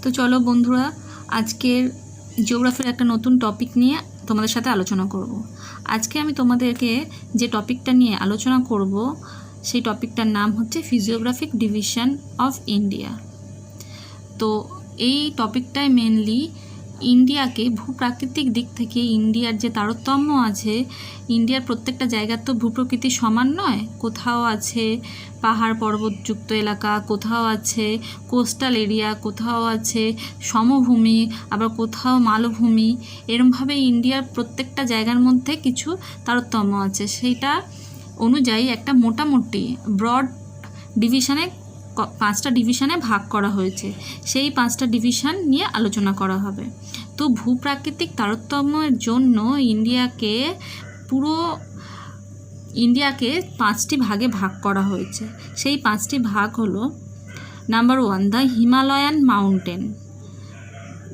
তো চলো বন্ধুরা, আজকের জিওগ্রাফির একটা নতুন টপিক নিয়ে তোমাদের সাথে আলোচনা করব। আজকে আমি তোমাদেরকে যে টপিকটা নিয়ে আলোচনা করব সেই টপিকটার নাম হচ্ছে ফিজিওগ্রাফিক ডিভিশন অফ ইন্ডিয়া। তো এই টপিকটায় মেনলি ইন্ডিয়াকে ভূপ্রাকৃতিক দিক থেকে ইন্ডিয়ার যে তারতম্য আছে, ইন্ডিয়ার প্রত্যেকটা জায়গার তো ভূপ্রকৃতি সমান নয়। কোথাও আছে পাহাড় পর্বতযুক্ত এলাকা, কোথাও আছে কোস্টাল এরিয়া, কোথাও আছে সমভূমি, আবার কোথাও মালভূমি। এরমভাবে ইন্ডিয়ার প্রত্যেকটা জায়গার মধ্যে কিছু তারতম্য আছে। সেইটা অনুযায়ী একটা মোটামুটি ব্রড ডিভিশনে 5টা ডিভিশনে ভাগ করা হয়েছে। সেই 5টা ডিভিশন নিয়ে আলোচনা করা হবে। তো ভূপ্রাকৃতিক তারতম্যের জন্য ইন্ডিয়াকে 5টি ভাগে ভাগ করা হয়েছে। সেই 5টি ভাগ হলো: number 1 the Himalayan mountain,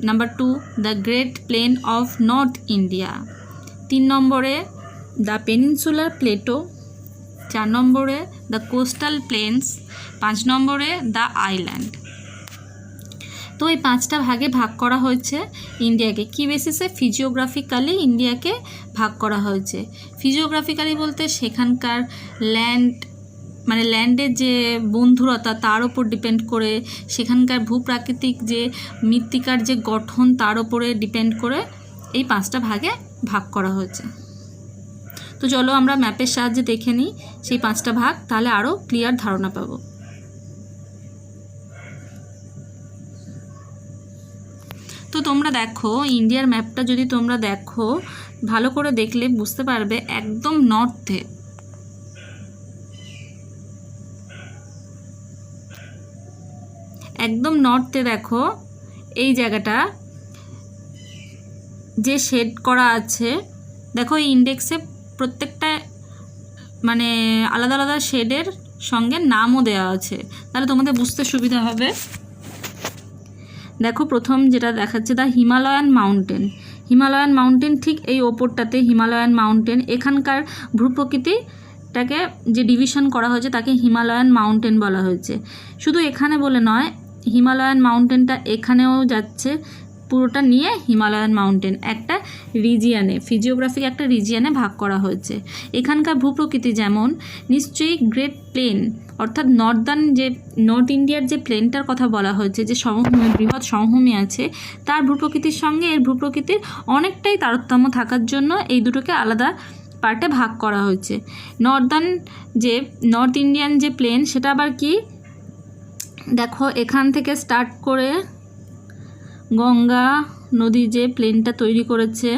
number 2 the great plain of north India, 3 নম্বরে দ্য পেনিনসুলার প্লেটো, 4 নম্বরে দ্য কোস্টাল প্লেন্স, 5 নম্বরে দ্য আইল্যান্ড। তো এই 5টা ভাগে ভাগ করা হয়েছে ইন্ডিয়াকে। কী বেসিসে? ফিজিওগ্রাফিক্যালি ইন্ডিয়াকে ভাগ করা হয়েছে। ফিজিওগ্রাফিক্যালি বলতে সেখানকার ল্যান্ডের যে বন্ধুরতা তার ওপর ডিপেন্ড করে, সেখানকার ভূপ্রাকৃতিক যে মৃত্তিকার যে গঠন তার ওপরে ডিপেন্ড করে এই 5টা ভাগে ভাগ করা হয়েছে। তো চলো আমরা ম্যাপের সাহায্যে দেখে নিই সেই 5টা ভাগ, তাহলে আরও ক্লিয়ার ধারণা পাবো। তো তোমরা দেখো, ইন্ডিয়ার ম্যাপটা যদি তোমরা দেখো, ভালো করে দেখলে বুঝতে পারবে একদম নর্থে দেখো এই জায়গাটা যে শেড করা আছে, দেখো এই ইন্ডেক্সে প্রত্যেকটা আলাদা আলাদা শেডের সঙ্গে নামও দেওয়া আছে, তাহলে তোমাদের বুঝতে সুবিধা হবে। দেখো প্রথম যেটা দেখাচ্ছে দ্য হিমালয়ান মাউন্টেন, ঠিক এই ওপরটাতে হিমালয়ান মাউন্টেন। এখানকার ভূপ্রকৃতিটাকে যে ডিভিশন করা হয়েছে তাকে হিমালয়ান মাউন্টেন বলা হয়েছে। শুধু এখানে বলে নয়, হিমালয়ান মাউন্টেনটা এখানেও যাচ্ছে, পুরোটা নিয়ে হিমালয়ান মাউন্টেন একটা রিজিয়ানে, ফিজিওগ্রাফিক একটা রিজিয়ানে ভাগ করা হয়েছে। এখানকার ভূপ্রকৃতি যেমন নিশ্চয়ই গ্রেট প্লেন, অর্থাৎ নর্থ ইন্ডিয়ার যে প্লেনটার কথা বলা হয়েছে, যে সমভূমি, বৃহৎ সমভূমি আছে, তার ভূপ্রকৃতির সঙ্গে এর ভূপ্রকৃতির অনেকটাই তারতম্য থাকার জন্য এই দুটোকে আলাদা পার্টে ভাগ করা হয়েছে। নর্থ ইন্ডিয়ান যে প্লেন, সেটা আবার কি, দেখো এখান থেকে স্টার্ট করে গঙ্গা নদী যে প্লেনটা তৈরি করেছে,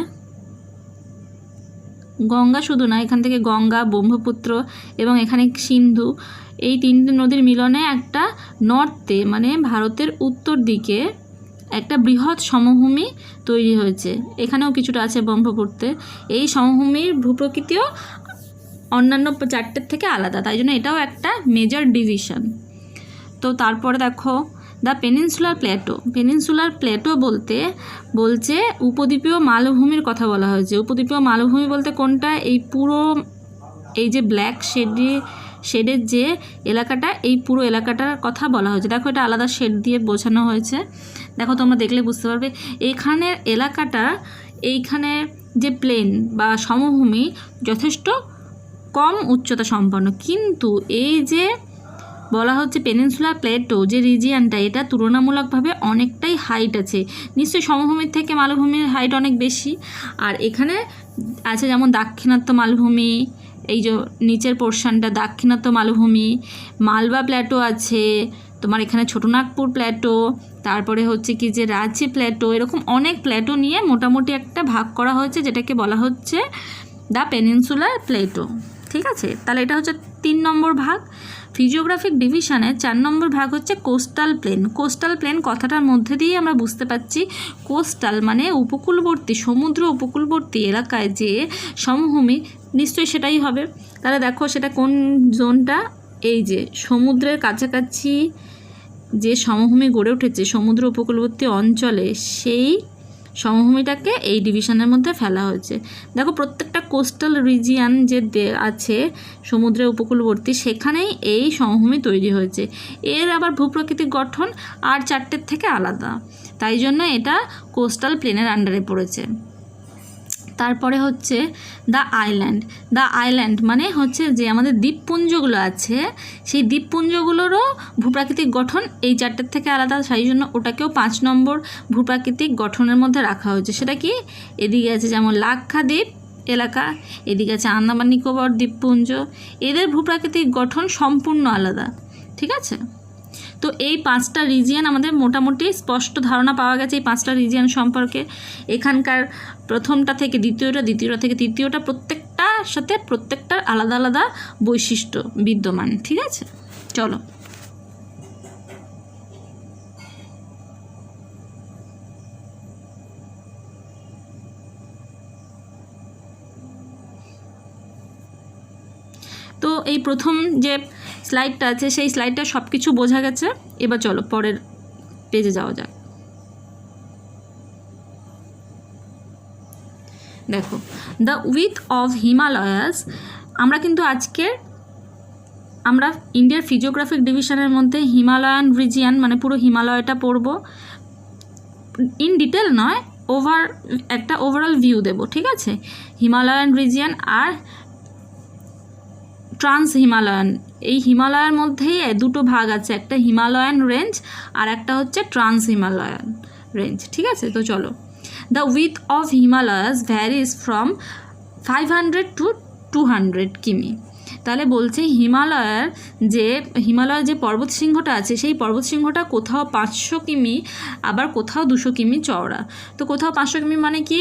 গঙ্গা শুধু না, এখান থেকে গঙ্গা, ব্রহ্মপুত্র এবং এখানে সিন্ধু, এই 3টে নদীর মিলনে একটা নর্থে ভারতের উত্তর দিকে একটা বৃহৎ সমভূমি তৈরি হয়েছে। এখানেও কিছুটা আছে ব্রহ্মপুত্রে। এই সমভূমির ভূপ্রকৃতিও অন্যান্য 4টের থেকে আলাদা, তাই জন্য এটাও একটা মেজর ডিভিশন। তো তারপরে দেখো দ্য পেনিনসুলার প্লেটো বলছে উপদ্বীপীয় মালভূমির কথা বলা হয়েছে। উপদ্বীপীয় মালভূমি বলতে কোনটা? এই যে ব্ল্যাক শেডের যে এলাকাটা, এই পুরো এলাকাটার কথা বলা হয়েছে। দেখো এটা আলাদা শেড দিয়ে বোঝানো হয়েছে, দেখো তোমরা দেখলে বুঝতে পারবে। এইখানের এলাকাটা, এইখানে যে প্লেন বা সমভূমি যথেষ্ট কম উচ্চতা সম্পন্ন, কিন্তু এই যে বলা হচ্ছে পেনিনসুলার প্লেটো যে রিজিয়ানটা, এটা তুলনামূলকভাবে অনেকটাই হাইট আছে। নিশ্চয়ই সমভূমির থেকে মালভূমির হাইট অনেক বেশি। আর এখানে আছে যেমন দাক্ষিণাত্য মালভূমি, এই যে নিচের পোর্শনটা দাক্ষিণাত্য মালভূমি, মালবা প্ল্যাটো আছে তোমার, এখানে ছোটনাগপুর প্ল্যাটো, তারপরে হচ্ছে কি যে রাঁচি প্ল্যাটো, এরকম অনেক প্ল্যাটো নিয়ে মোটামুটি একটা ভাগ করা হয়েছে, যেটাকে বলা হচ্ছে দ্য পেনিনসুলার প্লেটো। ঠিক আছে, তাহলে এটা হচ্ছে 3 নম্বর ভাগ। ফিজিওগ্রাফিক ডিভিশনে 4 নম্বর ভাগ হচ্ছে কোস্টাল প্লেন। কথাটার মধ্যে দিয়ে আমরা বুঝতে পারছি কোস্টাল উপকূলবর্তী, সমুদ্র উপকূলবর্তী এলাকায় যে সমভূমি, নিশ্চয়ই সেটাই হবে। তাহলে দেখো সেটা কোন জোনটা, এই যে সমুদ্রের কাছাকাছি যে সমভূমি গড়ে উঠেছে সমুদ্র উপকূলবর্তী অঞ্চলে, সেই সমভূমিটাকে এই ডিভিশনের মধ্যে ফেলা হয়েছে। দেখো প্রত্যেকটা কোস্টাল রিজিয়ান যে আছে সমুদ্রের উপকূলবর্তী, সেখানেই এই সমভূমি তৈরি হয়েছে। এর আবার ভূপ্রাকৃতিক গঠন আর 4টের থেকে আলাদা, তাই জন্য এটা কোস্টাল প্লেনের আন্ডারে পড়েছে। তারপরে হচ্ছে দ্য আইল্যান্ড মানে হচ্ছে যে আমাদের দ্বীপপুঞ্জগুলো আছে, সেই দ্বীপপুঞ্জগুলোরও ভূপ্রাকৃতিক গঠন এই 4টের থেকে আলাদা, সেই জন্য ওটাকেও 5 নম্বর ভূপ্রাকৃতিক গঠনের মধ্যে রাখা হয়েছে। সেটা কি, এদিকে আছে যেমন লাক্ষাদ্বীপ এলাকা, এদিকে আছে আন্দামান নিকোবর দ্বীপপুঞ্জ, এদের ভূপ্রাকৃতিক গঠন সম্পূর্ণ আলাদা। ঠিক আছে, তো এই 5টা রিজিয়ন আমাদের মোটামুটি স্পষ্ট ধারণা পাওয়া গেছে এই 5টা রিজিয়ন সম্পর্কে। এখানকার প্রথমটা থেকে দ্বিতীয়টা, দ্বিতীয়টা থেকে তৃতীয়টা, প্রত্যেকটার সাথে প্রত্যেকটার আলাদা আলাদা বৈশিষ্ট্য বিদ্যমান। ঠিক আছে, চলো তো এই প্রথম যে স্লাইডটা আছে সেই স্লাইডটা সব কিছু বোঝা গেছে। এবার চলো পরের পেজে যাওয়া যাক। দেখো, দ্য উইথ অফ হিমালয়াস, আমরা কিন্তু আজকে আমরা ইন্ডিয়ার ফিজিওগ্রাফিক ডিভিশনের মধ্যে হিমালয়ান রিজিয়ান মানে পুরো হিমালয়টা পড়ব, ইন ডিটেল নয়, একটা ওভারঅল ভিউ দেব। ঠিক আছে, হিমালয়ান রিজিয়ান আর ট্রান্স হিমালয়ান, এই হিমালয়ের মধ্যেই দুটো ভাগ আছে, একটা হিমালয়ান রেঞ্জ আর একটা হচ্ছে ট্রান্স হিমালয়ান রেঞ্জ। ঠিক আছে, তো চলো, the with of Himalayas varies from 500 to 200 কিমি। তাহলে বলছে হিমালয়ের যে পর্বতশৃঙ্গটা আছে সেই পর্বতশৃঙ্গটা কোথাও 500 কিমি আবার কোথাও 200 কিমি চওড়া। তো কোথাও 500 কিমি মানে কি,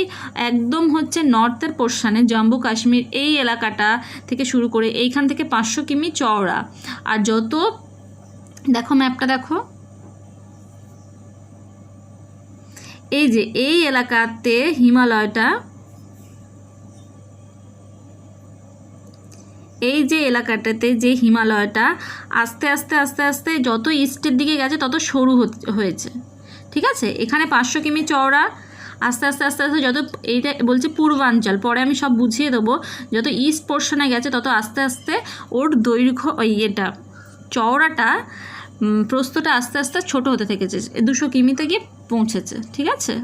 একদম হচ্ছে নর্থের পোর্শনে জম্মু কাশ্মীর এই এলাকাটা থেকে শুরু করে এইখান থেকে 500 কিমি চওড়া। আর যত, দেখো ম্যাপটা দেখো, এই যে এই এলাকাতে হিমালয়টা, এই যে এলাকাটাতে যে হিমালয়টা আস্তে আস্তে আস্তে আস্তে যত ইস্টের দিকে গেছে তত সরু হয়েছে। ঠিক আছে, এখানে 500 কিমি চওড়া, আস্তে আস্তে আস্তে আস্তে যত, এইটা বলছে পূর্বাঞ্চল, পরে আমি সব বুঝিয়ে দেবো, যত ইস্ট পোর্শনে গেছে তত আস্তে আস্তে ওর দৈর্ঘ্য এটা চওড়াটা প্রস্থটা আস্তে আস্তে ছোট হতে থেকেছে, 200 কিমিতে গিয়ে পৌঁছেছে। ঠিক আছে,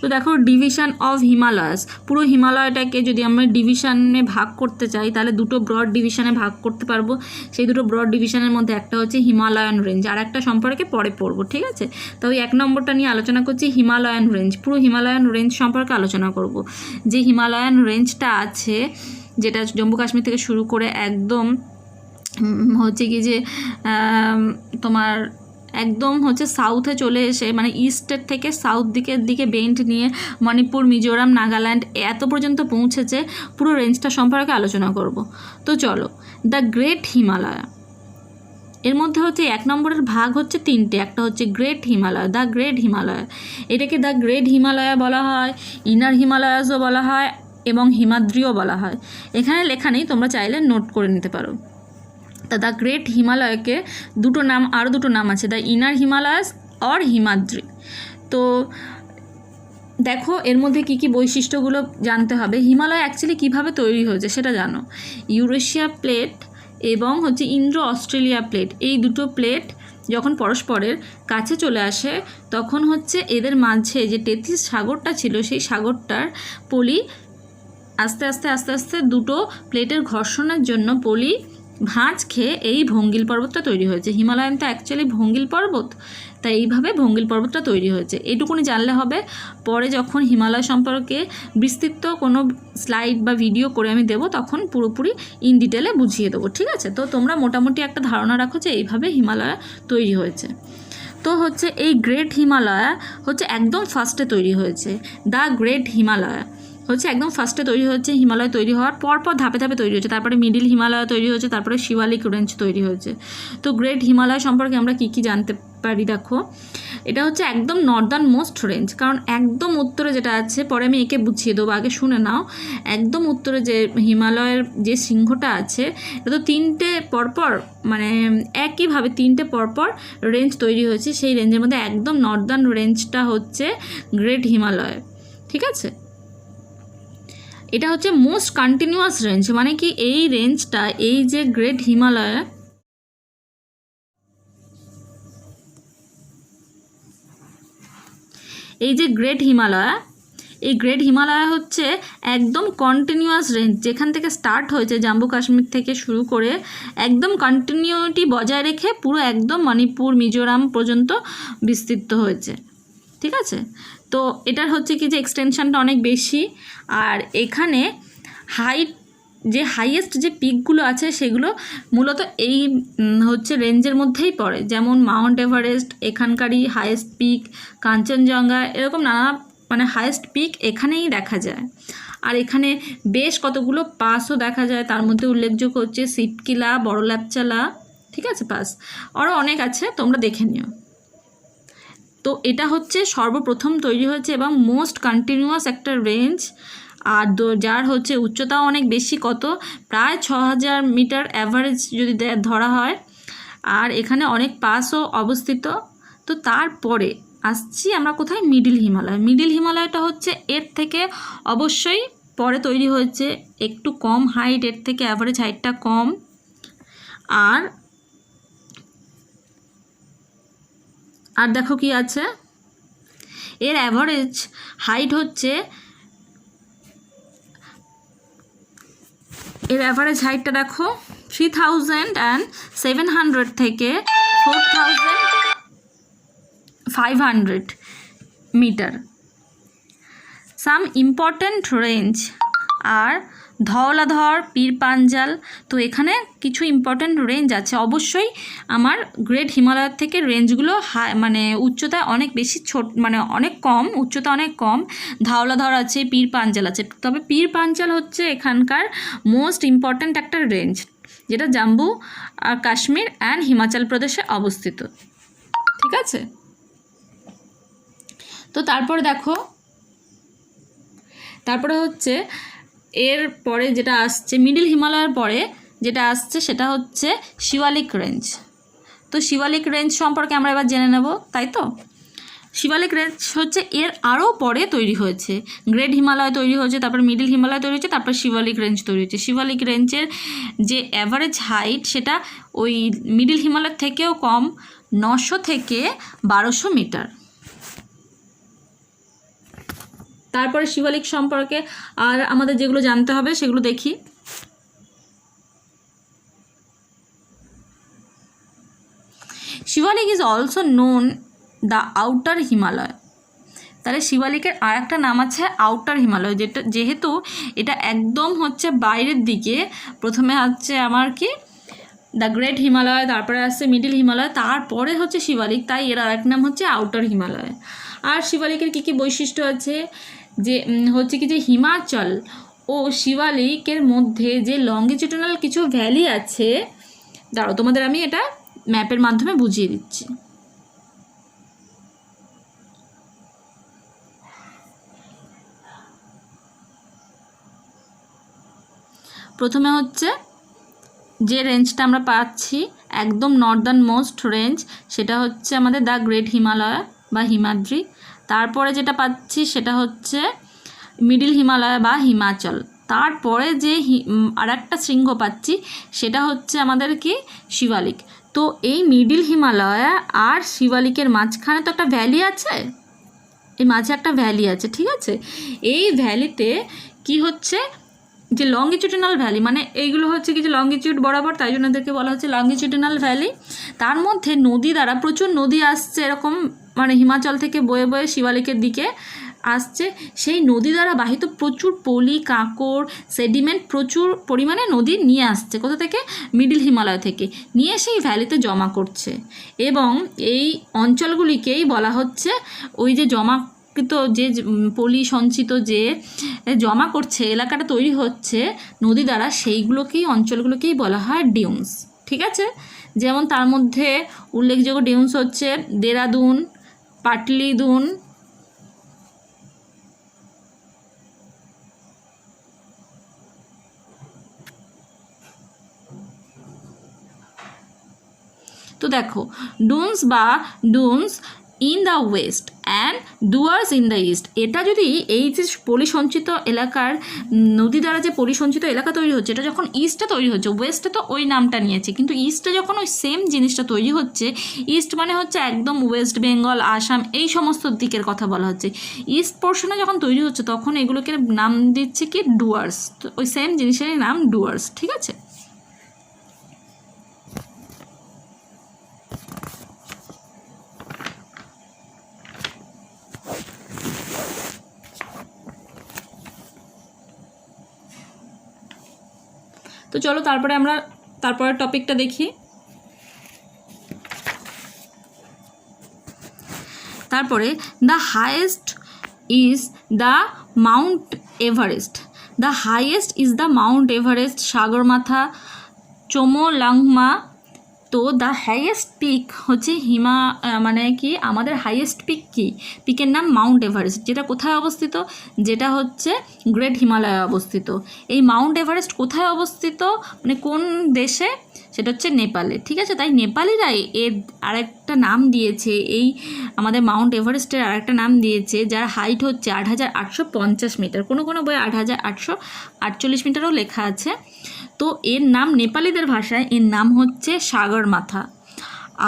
তো দেখো ডিভিশন অফ হিমালয়াস, পুরো হিমালয়টাকে যদি আমরা ডিভিশনে ভাগ করতে চাই তাহলে দুটো ব্রড ডিভিশনে ভাগ করতে পারবো। সেই দুটো ব্রড ডিভিশনের মধ্যে একটা হচ্ছে হিমালয়ান রেঞ্জ, আর একটা সম্পর্কে পরে পড়বো। ঠিক আছে, তো ওই 1 নম্বরটা নিয়ে আলোচনা করছি, হিমালয়ান রেঞ্জ। পুরো হিমালয়ান রেঞ্জ সম্পর্কে আলোচনা করব। যে হিমালয়ান রেঞ্জটা আছে, যেটা জম্মু কাশ্মীর থেকে শুরু করে একদম হচ্ছে কি যে তোমার একদম হচ্ছে সাউথে চলে এসে, মানে ইস্টের থেকে সাউথ দিকে বেন্ট নিয়ে মণিপুর, মিজোরাম, নাগাল্যান্ড এত পর্যন্ত পৌঁছেছে, পুরো রেঞ্জটা সম্পর্কে আলোচনা করব। তো চলো, দ্য গ্রেট হিমালয়া, এর মধ্যে হচ্ছে 1 নম্বরের ভাগ হচ্ছে 3টে, একটা হচ্ছে great Himalaya, the great Himalaya. এটাকে দ্য গ্রেট হিমালয়া বলা হয়, ইনার হিমালয়াসও বলা হয় এবং হিমাদ্রিও বলা হয়। এখানে লেখা নেই, তোমরা চাইলে নোট করে নিতে পারো। তা দ্য গ্রেট হিমালয়কে আরও দুটো নাম আছে, the inner Himalayas or Himadri. তো দেখো এর মধ্যে কী কী বৈশিষ্ট্যগুলো জানতে হবে। হিমালয় অ্যাকচুয়ালি কীভাবে তৈরি হয়েছে সেটা জানো। ইউরেশিয়া প্লেট এবং হচ্ছে ইন্ডো অস্ট্রেলিয়া প্লেট, এই দুটো প্লেট যখন পরস্পরের কাছে চলে আসে তখন হচ্ছে এদের মাঝে যে টেথিস সাগরটা ছিল, সেই সাগরটার পলি আস্তে আস্তে আস্তে আস্তে দুটো প্লেটের ঘর্ষণের জন্য পলি ভাঁজ খেয়ে এই ভঙ্গিল পর্বতটা তৈরি হয়েছে। হিমালয়ান তো অ্যাকচুয়ালি ভঙ্গিল পর্বত, তাই এইভাবে ভঙ্গিল পর্বতটা তৈরি হয়েছে। এইটুকুনি জানলে হবে, পরে যখন হিমালয় সম্পর্কে বিস্তৃত কোনো স্লাইড বা ভিডিও করে আমি দেবো তখন পুরোপুরি ইন ডিটেলে বুঝিয়ে দেবো। ঠিক আছে, তো তোমরা মোটামুটি একটা ধারণা রাখো যে এইভাবে হিমালয় তৈরি হয়েছে। তো হচ্ছে এই গ্রেট হিমালয়া হচ্ছে একদম ফার্স্টে তৈরি হয়েছে। দ্য গ্রেট হিমালয়া হচ্ছে একদম ফার্স্টে তৈরি হচ্ছে। হিমালয় তৈরি হওয়ার পরপর ধাপে ধাপে তৈরি হয়েছে, তারপরে মিডিল হিমালয় তৈরি হয়েছে, তারপরে শিওয়ালিক রেঞ্জ তৈরি হয়েছে। তো গ্রেট হিমালয় সম্পর্কে আমরা কী কী জানতে পারি। দেখো এটা হচ্ছে একদম নর্দার্ন মোস্ট রেঞ্জ, কারণ একদম উত্তরে যেটা আছে, পরে আমি একে বুঝিয়ে দেবো, আগে শুনে নাও। একদম উত্তরে যে হিমালয়ের যে শৃঙ্গটা আছে, এটা তো তিনটে পরপর, মানে একইভাবে তিনটে পরপর রেঞ্জ তৈরি হয়েছে। সেই রেঞ্জের মধ্যে একদম নর্দার্ন রেঞ্জটা হচ্ছে গ্রেট হিমালয়, ঠিক আছে। এটা হচ্ছে মোস্ট কন্টিনিউয়াস রেঞ্জ, মানে কি এই রেঞ্জটা, এই যে গ্রেট হিমালয়, এই যে গ্রেট হিমালয়, এই গ্রেট হিমালয় হচ্ছে একদম কন্টিনিউয়াস রেঞ্জ, যেখান থেকে স্টার্ট হয়েছে জম্মু কাশ্মীর থেকে শুরু করে একদম কন্টিনিউটি বজায় রেখে পুরো একদম মণিপুর মিজোরাম পর্যন্ত বিস্তৃত হয়েছে, ঠিক আছে। তো এটার হচ্ছে কি যে এক্সটেনশনটা অনেক বেশি, আর এখানে যে হাইয়েস্ট যে পিকগুলো আছে সেগুলো মূলত এই হচ্ছে রেঞ্জের মধ্যেই পড়ে, যেমন মাউন্ট এভারেস্ট এখানকারই হাইয়েস্ট পিক, কাঞ্চনজঙ্ঘা, এরকম নানা মানে হাইয়েস্ট পিক এখানেই দেখা যায়। আর এখানে বেশ কতগুলো পাসও দেখা যায়, তার মধ্যে উল্লেখযোগ্য হচ্ছে সিটকিলা, বড় ল্যাপচালা, ঠিক আছে, পাস আরও অনেক আছে, তোমরা দেখে নিও। তো এটা হচ্ছে সর্বপ্রথম তৈরি হয়েছে এবং মোস্ট কন্টিনিউয়াস একটা রেঞ্জ, আর যার হচ্ছে উচ্চতাও অনেক বেশি, কত প্রায় 6000 মিটার অ্যাভারেজ যদি ধরা হয়, আর এখানে অনেক পাসও অবস্থিত। তো তারপরে আসছি আমরা কোথায়, মিডিল হিমালয়। মিডিল হিমালয়টা হচ্ছে এর থেকে অবশ্যই পরে তৈরি হয়েছে, একটু কম হাইট, এর থেকে অ্যাভারেজ হাইটটা কম, আর দেখো কি আছে, এর অ্যাভারেজ হাইট হচ্ছে, এর অ্যাভারেজ হাইটটা দেখো 3700 থেকে 4500 মিটার। সাম ইম্পর্ট্যান্ট রেঞ্জ আর ধওলাধর, পীর পাঞ্জাল। তো এখানে কিছু ইম্পর্ট্যান্ট রেঞ্জ আছে, অবশ্যই আমার গ্রেট হিমালয়ের থেকে রেঞ্জগুলো মানে উচ্চতায় অনেক বেশি মানে অনেক কম, উচ্চতা অনেক কম। ধওলাধর আছে, পীর পাঞ্জাল আছে, তবে পীর পাঞ্জাল হচ্ছে এখানকার মোস্ট ইম্পর্ট্যান্ট একটা রেঞ্জ, যেটা জম্মু আর কাশ্মীর অ্যান্ড হিমাচল প্রদেশে অবস্থিত, ঠিক আছে। তো তারপরে দেখো, তারপরে হচ্ছে এর পরে যেটা আসছে, মিডিল হিমালয়ের পরে যেটা আসছে সেটা হচ্ছে শিবালিক রেঞ্জ। তো শিবালিক রেঞ্জ সম্পর্কে আমরা এবার জেনে নেব, তাই তো। শিবালিক রেঞ্জ হচ্ছে এর আরও পরে তৈরি হয়েছে, গ্রেট হিমালয় তৈরি হয়েছে, তারপর মিডিল হিমালয় তৈরি হয়েছে, তারপর শিবালিক রেঞ্জ তৈরি হয়েছে। শিবালিক রেঞ্জের যে অ্যাভারেজ হাইট সেটা ওই মিডিল হিমালয়ের থেকেও কম, 900 থেকে 1200 মিটার। তারপরে শিবালিক সম্পর্কে আর আমাদের যেগুলো জানতে হবে সেগুলো দেখি। Shivalik is also known the outer Himalaya. তাহলে শিবালিকের আর একটা নাম আছে আউটার হিমালয়, যেহেতু এটা একদম হচ্ছে বাইরের দিকে, প্রথমে হচ্ছে আমার কি দ্য গ্রেট হিমালয়, তারপরে আসছে মিডিল হিমালয়, তারপরে হচ্ছে শিবালিক, তাই এর আর এক নাম হচ্ছে আউটার হিমালয়। আর শিবালিকের কী কী বৈশিষ্ট্য আছে, যে হচ্ছে কি যে হিমাচল ও শিবালিকের মধ্যে যে লঙ্গিটিউডনাল কিছু ভ্যালি আছে, দাঁড়াও তোমাদের আমি এটা ম্যাপের মাধ্যমে বুঝিয়ে দিচ্ছি। প্রথমে হচ্ছে যে রেঞ্জটা আমরা পাচ্ছি একদম নর্দার্ন মোস্ট রেঞ্জ, সেটা হচ্ছে আমাদের দ্য গ্রেট হিমালয় বা হিমাদ্রি। তারপরে যেটা পাচ্ছি সেটা হচ্ছে মিডিল হিমালয় বা হিমাচল। তারপরে যে আর একটা শৃঙ্গ পাচ্ছি সেটা হচ্ছে আমাদের কি শিবালিক। তো এই মিডিল হিমালয় আর শিবালিকের মাঝখানে তো একটা ভ্যালি আছে, এই মাঝে একটা ভ্যালি আছে, ঠিক আছে। এই ভ্যালিতে কি হচ্ছে যে লঙ্গিটিউডনাল ভ্যালি, মানে এইগুলো হচ্ছে কি যে লঙ্গিটিউড বরাবর, তাই জন্য এদেরকে বলা হচ্ছে লঙ্গিটিউডনাল ভ্যালি। তার মধ্যে নদী দ্বারা প্রচুর নদী আসছে, এরকম মানে হিমাচল থেকে বয়ে বয়ে শিবালিকের দিকে আসছে। সেই নদী দ্বারা বাহিত প্রচুর পলি, কাঁকড়, সেডিমেন্ট প্রচুর পরিমাণে নদী নিয়ে আসছে, কোথা থেকে, মিডিল হিমালয় থেকে নিয়ে সেই ভ্যালিতে জমা করছে। এবং এই অঞ্চলগুলিকেই বলা হচ্ছে ওই যে জমাকৃত যে পলি সঞ্চিত যে জমা করছে, এলাকাটা তৈরি হচ্ছে নদী দ্বারা, সেইগুলোকেই অঞ্চলগুলোকেই বলা হয় ডিউনস, ঠিক আছে। যেমন তার মধ্যে উল্লেখযোগ্য ডিউন্স হচ্ছে দেরাদুন, পাটলিদুন, তো দেখো ডুনস বা Duns in the west and Duars in the east, এটা যদি এই যে পরিসঞ্চিত এলাকার নদী দ্বারা যে পরিসঞ্চিত এলাকা তৈরি হচ্ছে, এটা যখন ইস্টে তৈরি হচ্ছে, ওয়েস্টে তো ওই নামটা নিয়েছে, কিন্তু ইস্টে যখন ওই সেম জিনিসটা তৈরি হচ্ছে, ইস্ট মানে হচ্ছে একদম ওয়েস্ট বেঙ্গল, আসাম, এই সমস্ত দিকের কথা বলা হচ্ছে, ইস্ট পোর্শনে যখন তৈরি হচ্ছে তখন এগুলোকে নাম দিচ্ছে কি ডুয়ার্স, তো ওই সেম জিনিসেরই নাম ডুয়ার্স। ঠিক আছে, তো চলো তারপরে আমরা তারপরের টপিকটা দেখি। তারপরে the highest is the Mount Everest, the highest is the Mount Everest, Sagarmatha, Chomolungma. তো দ্য হাইয়েস্ট পিক হচ্ছে মানে কি আমাদের হাইয়েস্ট পিক কি, পিকের নাম মাউন্ট এভারেস্ট, যেটা কোথায় অবস্থিত, যেটা হচ্ছে গ্রেট হিমালয়ে অবস্থিত। এই মাউন্ট এভারেস্ট কোথায় অবস্থিত মানে কোন দেশে, সেটা হচ্ছে নেপালে। ঠিক আছে, তাই নেপালিরাই এর আরেকটা নাম দিয়েছে, এই আমাদের মাউন্ট এভারেস্টের আরেকটা নাম দিয়েছে, যার হাইট হচ্ছে 8,850 মিটার, কোনো কোনো বইয়ে 8,848 মিটারও লেখা আছে। তো এর নাম নেপালিদের ভাষায় এর নাম হচ্ছে সাগরমাথা।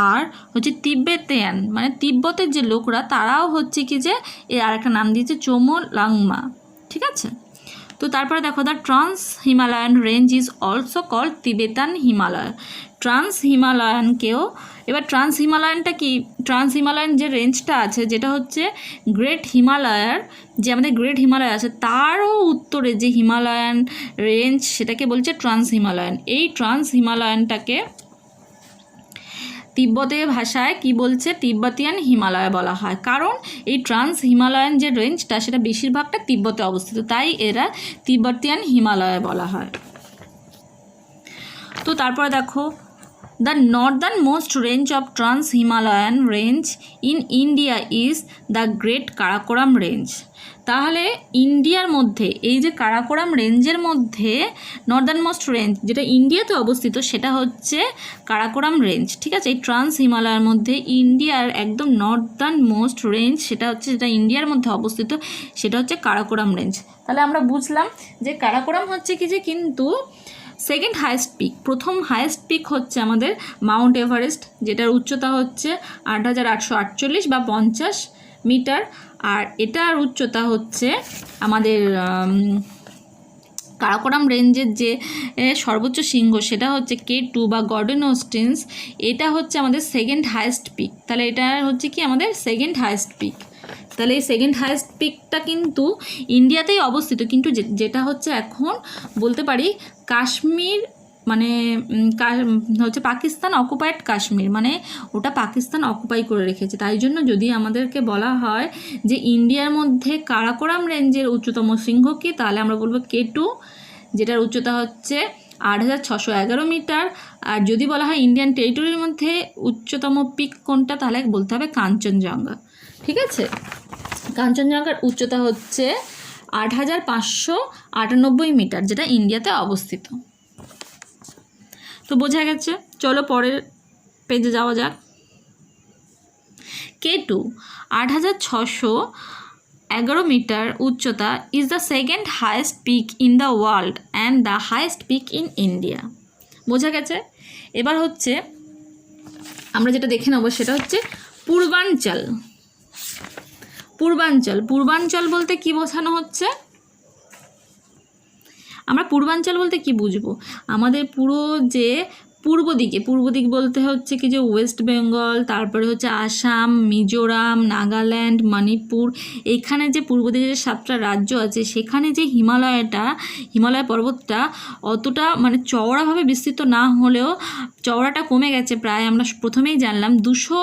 আর হচ্ছে তিব্বেতিয়ান মানে তিব্বতের যে লোকরা তারাও হচ্ছে কি যে এর আরেকটা নাম দিয়েছে চোমোলাংমা। ঠিক আছে, তো তারপরে দেখো the trans Himalayan range is also called Tibetan Himalaya. Trans হিমালয়ানকেও, এবার ট্রান্স হিমালয়ানটা কি, ট্রান্স হিমালয়ান যে রেঞ্জটা আছে যেটা হচ্ছে গ্রেট হিমালয়ার, যে আমাদের গ্রেট হিমালয় আছে তারও উত্তরে যে হিমালয়ান রেঞ্জ সেটাকে বলছে ট্রান্স হিমালয়ান। এই ট্রান্স হিমালয়ানটাকে তিব্বতের ভাষায় কি বলছে, তিব্বতিয়ান হিমালয় বলা হয়, কারণ এই ট্রান্স হিমালয়ান যে রেঞ্জটা সেটা বেশিরভাগটা তিব্বতে অবস্থিত, তাই এরা তিব্বতিয়ান হিমালয় বলা হয়। তো তারপরে দেখো the Northern most range of trans Himalayan range in India is the great Karakoram range. তাহলে ইন্ডিয়ার মধ্যে এই যে কারাকোরাম রেঞ্জের মধ্যে নর্দার্ন মোস্ট রেঞ্জ যেটা ইন্ডিয়াতে অবস্থিত সেটা হচ্ছে কারাকোরাম রেঞ্জ। ঠিক আছে, এই ট্রান্স হিমালয়ের মধ্যে ইন্ডিয়ার একদম নর্দার্ন মোস্ট রেঞ্জ সেটা হচ্ছে, যেটা ইন্ডিয়ার মধ্যে অবস্থিত সেটা হচ্ছে কারাকোরাম রেঞ্জ। তাহলে আমরা বুঝলাম যে কারাকোরাম হচ্ছে কি যে কিন্তু সেকেন্ড হাইয়েস্ট পিক, প্রথম হাইয়েস্ট পিক হচ্ছে আমাদের মাউন্ট এভারেস্ট, যেটার উচ্চতা হচ্ছে 8,848 বা 50 মিটার, আর এটার উচ্চতা হচ্ছে আমাদের কারাকোরাম রেঞ্জের যে সর্বোচ্চ শৃঙ্গ সেটা হচ্ছে K2 বা গর্ডন অস্টিন্স, এটা হচ্ছে আমাদের সেকেন্ড হাইয়েস্ট পিক। তাহলে এটা হচ্ছে কি আমাদের সেকেন্ড হাইয়েস্ট পিক। তাহলে এই সেকেন্ড হাইয়েস্ট পিকটা কিন্তু ইন্ডিয়াতেই অবস্থিত, কিন্তু যেটা হচ্ছে এখন বলতে পারি কাশ্মীর মানে হচ্ছে পাকিস্তান অকুপাইড কাশ্মীর, মানে ওটা পাকিস্তান অকুপাই করে রেখেছে, তাই জন্য যদি আমাদেরকে বলা হয় যে ইন্ডিয়ার মধ্যে কারাকোরাম রেঞ্জের উচ্চতম শৃঙ্গ কি, তাহলে আমরা বলবো K2, যেটার উচ্চতা হচ্ছে 8,611 মিটার। আর যদি বলা হয় ইন্ডিয়ান টেরিটরির মধ্যে উচ্চতম পিক কোনটা, তাহলে বলতে হবে কাঞ্চনজঙ্ঘা। ঠিক আছে, কাঞ্চনজঙ্ঘার উচ্চতা হচ্ছে 8,598 মিটার, যেটা ইন্ডিয়াতে অবস্থিত। তো বোঝা গেছে, চলো পরের পেজে যাওয়া যাক। K2 8,611 মিটার উচ্চতা is the second highest peak in the world and the highest peak in India. বোঝা গেছে, এবার হচ্ছে আমরা যেটা দেখে নেব সেটা হচ্ছে পূর্বাঞ্চল। পূর্বাঞ্চল, পূর্বাঞ্চল বলতে কি বোঝানো হচ্ছে, আমরা পূর্বাঞ্চল বলতে কি বুঝবো, আমাদের পুরো যে পূর্ব দিক বলতে হচ্ছে কি যে ওয়েস্ট বেঙ্গল, তারপরে হচ্ছে আসাম, মিজোরাম, নাগাল্যান্ড, মণিপুর, এখানে যে পূর্ব দিকে যে 7টা রাজ্য আছে সেখানে যে হিমালয় পর্বতটা অতটা মানে চওড়াভাবে বিস্তৃত না হলেও চওড়াটা কমে গেছে প্রায়, আমরা প্রথমেই জানলাম 200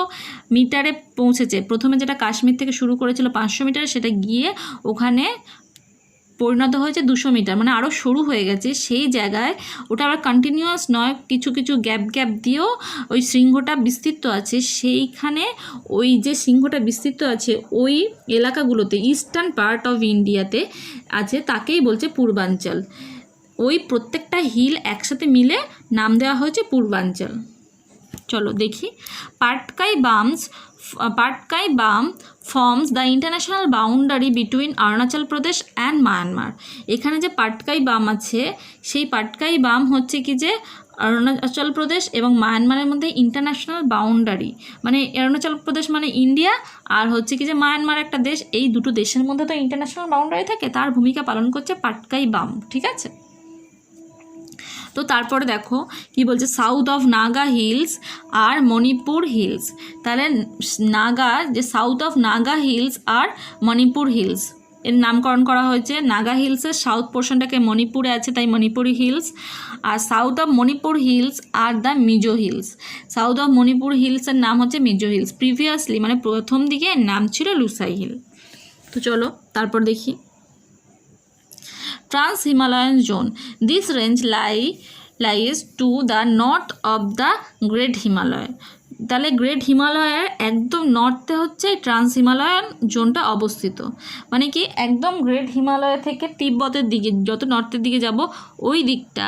মিটারে পৌঁছেছে। প্রথমে যেটা কাশ্মীর থেকে শুরু করেছিল 500 মিটারে, সেটা গিয়ে ওখানে পরিণত হয়েছে 200 মিটার, মানে আরও সরু হয়ে গেছে। সেই জায়গায় ওটা আবার কন্টিনিউয়াস নয়, কিছু কিছু গ্যাপ দিয়েও ওই শৃঙ্গটা বিস্তৃত আছে। সেইখানে ওই যে শৃঙ্গটা বিস্তৃত আছে ওই এলাকাগুলোতে, ইস্টার্ন পার্ট অফ ইন্ডিয়াতে আছে, তাকেই বলছে পূর্বাঞ্চল। ওই প্রত্যেকটা হিল একসাথে মিলে নাম দেওয়া হয়েছে পূর্বাঞ্চল। চলো দেখি, পাটকাই বাম forms the international boundary between Arunachal Pradesh and Myanmar. এখানে যে পাটকাই বাম আছে, সেই পাটকাই বাম হচ্ছে কি যে অরুণাচল প্রদেশ এবং মায়ানমারের মধ্যে ইন্টারন্যাশনাল বাউন্ডারি, মানে অরুণাচল প্রদেশ মানে ইন্ডিয়া, আর হচ্ছে কি যে মায়ানমার একটা দেশ, এই দুটো দেশের মধ্যে তো ইন্টারন্যাশনাল বাউন্ডারি থাকে, তার ভূমিকা পালন করছে পাটকাই বাম। ঠিক আছে, তো তারপরে দেখো কি বলছে, সাউথ অফ নাগা হিলস আর মণিপুর হিলস। তাহলে নাগা, যে সাউথ অফ নাগা হিলস আর মণিপুর হিলস এর নামকরণ করা হয়েছে। নাগা হিলসের সাউথ পোর্শনটাকে মণিপুরে আছে, তাই মণিপুরি হিলস। আর সাউথ অফ মণিপুর হিলস আর the Mizo hills. South of Manipur হিলসের নাম হচ্ছে মিজো হিলস। প্রিভিয়াসলি মানে প্রথম দিকে এর নাম ছিল লুসাই হিল। তো চলো তারপর দেখি, Trans Himalayan Zone. This range lies to the north of the Great Himalaya. তাহলে গ্রেট হিমালয়ের একদম নর্থে হচ্ছে ট্রান্স হিমালয়ান জোনটা অবস্থিত। মানে কি একদম গ্রেট হিমালয় থেকে তিব্বতের দিকে, যত নর্থের দিকে যাব ওই দিকটা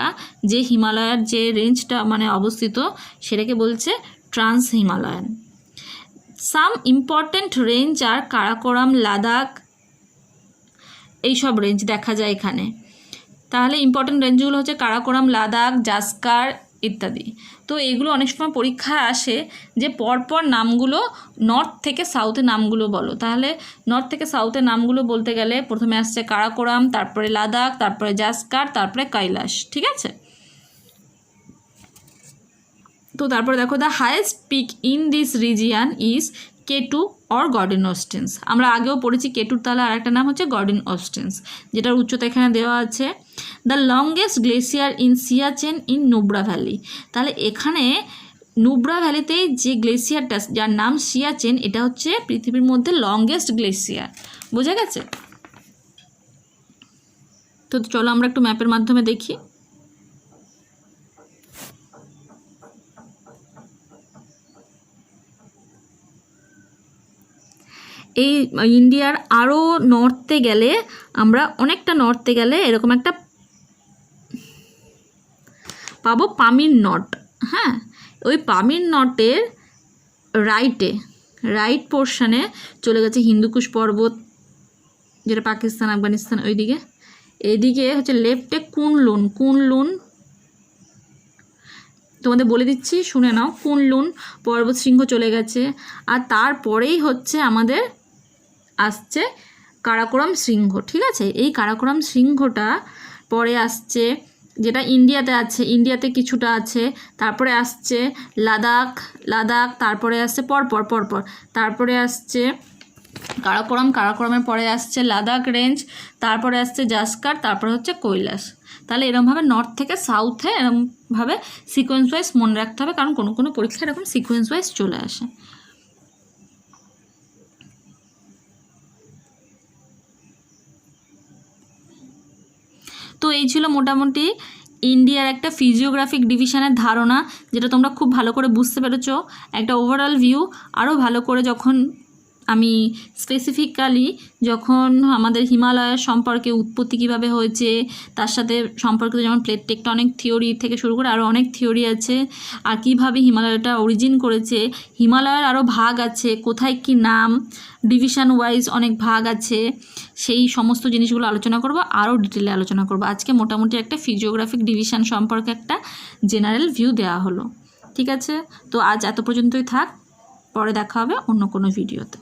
যে হিমালয়ের যে রেঞ্জটা মানে অবস্থিত, সেটাকে বলছে trans Himalayan. Some important range আর কারাকোরাম, লাদাখ, এইসব রেঞ্জ দেখা যায় এখানে। তাহলে ইম্পর্টেন্ট রেঞ্জগুলো হচ্ছে কারাকোরাম, লাদাখ, জাস্কার ইত্যাদি। তো এগুলো অনেক সময় পরীক্ষায় আসে যে পরপর নামগুলো নর্থ থেকে সাউথে নামগুলো বলো। তাহলে নর্থ থেকে সাউথের নামগুলো বলতে গেলে প্রথমে আসছে কারাকোরাম, তারপরে লাদাখ, তারপরে জাস্কার, তারপরে কৈলাস। ঠিক আছে, তো তারপরে দেখো, the highest peak in this region is K2 or Gordon Austin। আমরা আগেও পড়েছি K2, তাহলে আর একটা নাম হচ্ছে গর্ডন অস্টেন্স, যেটার উচ্চতা এখানে দেওয়া আছে। The longest glacier in Siachen in Nubra valley. তাহলে এখানে নুব্রা ভ্যালিতেই যে গ্লেসিয়ারটা, যার নাম সিয়াচেন, এটা হচ্ছে পৃথিবীর মধ্যে লংগেস্ট গ্লেসিয়ার। বোঝা গেছে? তো চলো আমরা একটু ম্যাপের মাধ্যমে দেখি। এই ইন্ডিয়ার আরও নর্থে গেলে, আমরা অনেকটা নর্থে গেলে এরকম একটা পাবো পামির নট। হ্যাঁ, ওই পামির নটের রাইট পোর্শনে চলে গেছে হিন্দুকুশ পর্বত, যেটা পাকিস্তান, আফগানিস্তান ওইদিকে। এইদিকে হচ্ছে লেফটে কুনলুন, তোমাদের বলে দিচ্ছি শুনে নাও, কুনলুন পর্বত শৃঙ্গ চলে গেছে। আর তারপরেই হচ্ছে আমাদের আসছে কারাকোরাম শৃঙ্গ। ঠিক আছে, এই কারাকোরাম শৃঙ্গটা পরে আসছে, যেটা ইন্ডিয়াতে আছে, ইন্ডিয়াতে কিছুটা আছে। তারপরে আসছে লাদাখ, তারপরে আসছে পরপর তারপরে আসছে কারাকোরামের পরে আসছে লাদাখ রেঞ্জ, তারপরে আসছে জাস্কার, তারপরে হচ্ছে কৈলাস। তাহলে এরকমভাবে নর্থ থেকে সাউথে এরকমভাবে সিকোয়েন্স ওয়াইজ মনে রাখতে হবে, কারণ কোনো পরীক্ষা এরকম সিকোয়েন্স ওয়াইজ চলে আসে। তো এই ছিল মোটামুটি ইন্ডিয়ার একটা ফিজিওগ্রাফিক ডিভিশনের ধারণা, যেটা তোমরা খুব ভালো করে বুঝতে পেরেছো। একটা ওভারঅল ভিউ আরও ভালো করে যখন আমি স্পেসিফিক্যালি যখন আমাদের হিমালয়ের সম্পর্কে উৎপত্তি কীভাবে হয়েছে, তার সাথে সম্পর্কিত যেমন প্লেট টেকটনিক থিওরি থেকে শুরু করে আরও অনেক থিওরি আছে, আর কীভাবে হিমালয়টা অরিজিন করেছে, হিমালয়ের আরও ভাগ আছে, কোথায় কি নাম, ডিভিশন ওয়াইজ অনেক ভাগ আছে, সেই সমস্ত জিনিসগুলো আলোচনা করব, আরও ডিটেলে আলোচনা করব। আজকে মোটামুটি একটা ফিজিওগ্রাফিক ডিভিশন সম্পর্কে একটা জেনারেল ভিউ দেওয়া হলো। ঠিক আছে, তো আজ এত পর্যন্তই থাক, পরে দেখা হবে অন্য কোনো ভিডিওতে।